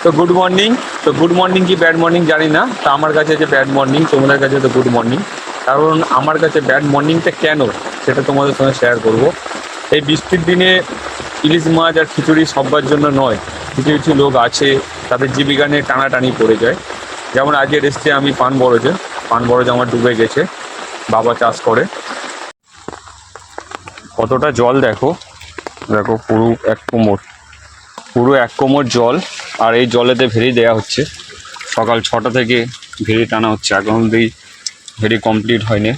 তো good morning. তো good morning কি ব্যাড মর্নিং জানি না, তো আমার কাছে যে ব্যাড মর্নিং, তোমাদের কাছে তো গুড মর্নিং। কারণ আমার কাছে ব্যাড মর্নিংটা কেন সেটা তোমাদের সঙ্গে শেয়ার করব। এই বৃষ্টির দিনে ইলিশ মাছ আর খিচুড়ি সবার জন্য নয়। কিছু কিছু লোক আছে তাদের জীবিকা নিয়ে টানাটানি পড়ে যায়। যেমন আজকে এসছে আমি পান বরজ আমার ডুবে গেছে। বাবা চাষ করে। কতটা জল দেখো, দেখো পুরো এক কোমর জল। আর এই জলেতে ভেরি দেওয়া হচ্ছে, সকাল 6টা থেকে ভেরি টানা হচ্ছে, এখন অব্দি ভেরি কমপ্লিট হয়নি।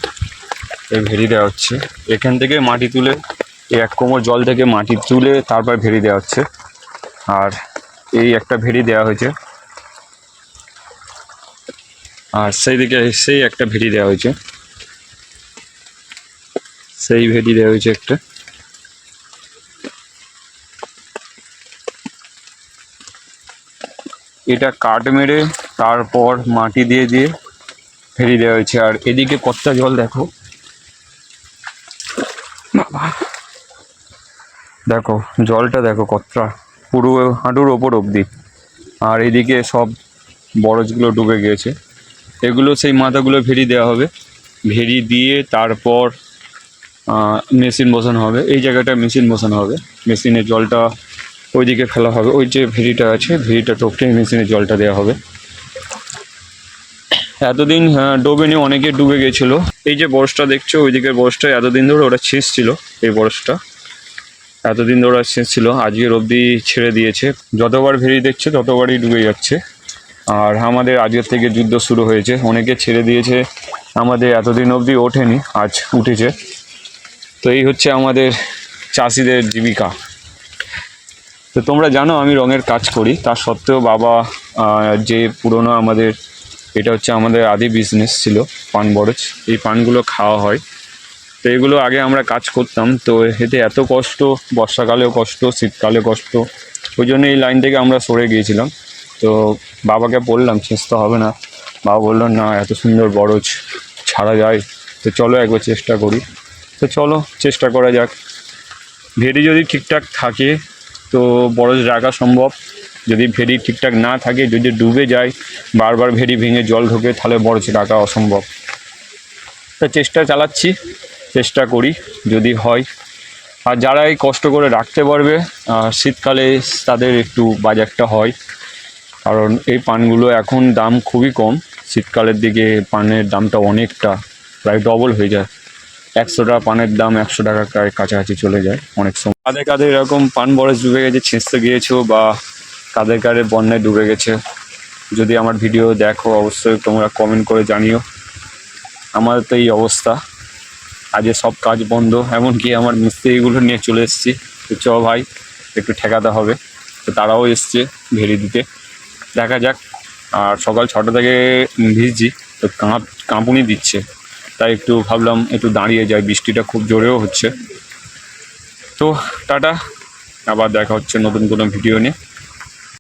এই ভেরি দেওয়া হচ্ছে, এখান থেকে মাটি তুলে, এই এক কোমর জল থেকে মাটি তুলে তারপর ভেরি দেওয়া হচ্ছে। আর এই একটা ভেরি দেওয়া হয়েছে, আর সেই দিকে সেই একটা ভেরি দেওয়া হয়েছে, সেই ভেরি দেওয়া হয়েছে একটা। এটা কাঠ মেরে তারপর মাটি দিয়ে দিয়ে ভেরি দেওয়া হয়েছে। আর এদিকে কতটা জল দেখো, দেখো জলটা দেখো কতটা, পুরো হাঁটুর ওপর অবধি। আর এদিকে সব বরজগুলো ডুবে গিয়েছে। এগুলো সেই মাথাগুলো ভেরি দেওয়া হবে, ভেরি দিয়ে তারপর মেশিন বসানো হবে। এই জায়গাটা মেশিন বসানো হবে, মেশিনে জলটা ওইদিকে ফেলা হবে। ওই যে ভেরিটা আছে, ভেরিটা টপকে মেশিনে জলটা দেওয়া হবে। এতদিন ডোবেনি, অনেকে ডুবে গেছিলো। এই যে বরজটা দেখছো, ওইদিকের বরজটা এতদিন ধরে ওরা ছেঁচ ছিল। এই বরজটা এতদিন ধরে ছেঁচ ছিল, আজকের অবধি ছেড়ে দিয়েছে। যতবার ভেরি দেখছে ততবারই ডুবে যাচ্ছে। আর আমাদের আজকের থেকে যুদ্ধ শুরু হয়েছে, অনেকে ছেড়ে দিয়েছে, আমাদের এতদিন অবধি ওঠেনি, আজ উঠেছে। তো এই হচ্ছে আমাদের চাষিদের জীবিকা। তো তোমরা জানো আমি রঙের কাজ করি, তা সত্ত্বেও বাবা যে পুরনো আমাদের, এটা হচ্ছে আমাদের আদি বিজনেস ছিল পান বরজ। এই পানগুলো খাওয়া হয়। তো এগুলো আগে আমরা কাজ করতাম, তো এতে এত কষ্ট, বর্ষাকালেও কষ্ট, শীতকালেও কষ্ট। ওই জন্য এই লাইন থেকে আমরা সরে গিয়েছিলাম। তো বাবাকে বললাম ছেঁচতে হবে না, বাবা বললো না এত সুন্দর বরজ ছাড়া যায়, তো চলো একবার চেষ্টা করি। তো চলো চেষ্টা করা যাক। ভেরি যদি ঠিকঠাক থাকে তো বরজ রাখা সম্ভব। যদি ভেরি ঠিকঠাক না থাকে, যদি ডুবে যায়, বারবার ভেরি ভেঙে জল ঢোকে, তাহলে বরজ রাখা অসম্ভব। তো চেষ্টা চালাচ্ছি, চেষ্টা করি যদি হয়। আর যারা এই কষ্ট করে রাখতে পারবে, শীতকালে তাদের একটু বাজারটা হয়। কারণ এই পানগুলো এখন দাম খুবই কম, শীতকালের দিকে পানের দামটা অনেকটা, প্রায় ডবল হয়ে যায়। 100 টাকা পানের দাম 100 টাকার কাছাকাছি চলে যায় অনেক সময়। কাদের কাদের এরকম পান বরজ ডুবে গেছে, ছেঁচতে গিয়েছো, বা কাদের কাদের বন্যায় ডুবে গেছে, যদি আমার ভিডিও দেখো অবশ্যই তোমরা কমেন্ট করে জানিও। আমার তো এই অবস্থা, আজকে সব কাজ বন্ধ, এমনকি আমার মিস্ত্রিগুলো নিয়ে চলে এসেছি। তো চ ভাই একটু ঠেকাতে হবে, তো তারাও এসছে ভেরি দিতে, দেখা যাক। আর সকাল 6টা থেকে ভিজছি, তো কাঁপুনি দিচ্ছে, তাই একটু ভাবলাম একটু দাঁড়িয়ে যাই, বৃষ্টিটা খুব জোরেও হচ্ছে। তো টাটা, আবার দেখা হচ্ছে নতুন কোনো ভিডিও নিয়ে।